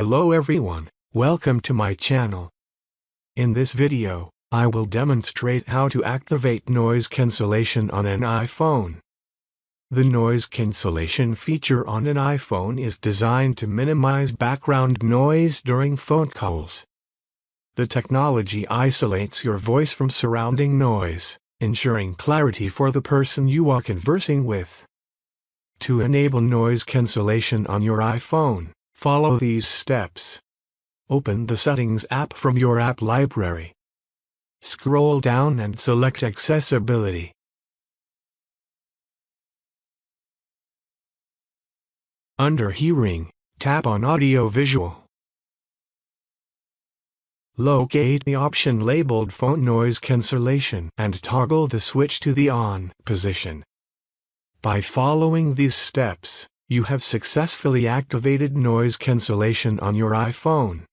Hello everyone, welcome to my channel. In this video, I will demonstrate how to activate noise cancellation on an iPhone. The noise cancellation feature on an iPhone is designed to minimize background noise during phone calls. The technology isolates your voice from surrounding noise, ensuring clarity for the person you are conversing with. To enable noise cancellation on your iPhone, follow these steps. Open the Settings app from your app library. Scroll down and select Accessibility. Under Hearing, tap on Audio Visual. Locate the option labeled Phone Noise Cancellation and toggle the switch to the on position. By following these steps, you have successfully activated noise cancellation on your iPhone.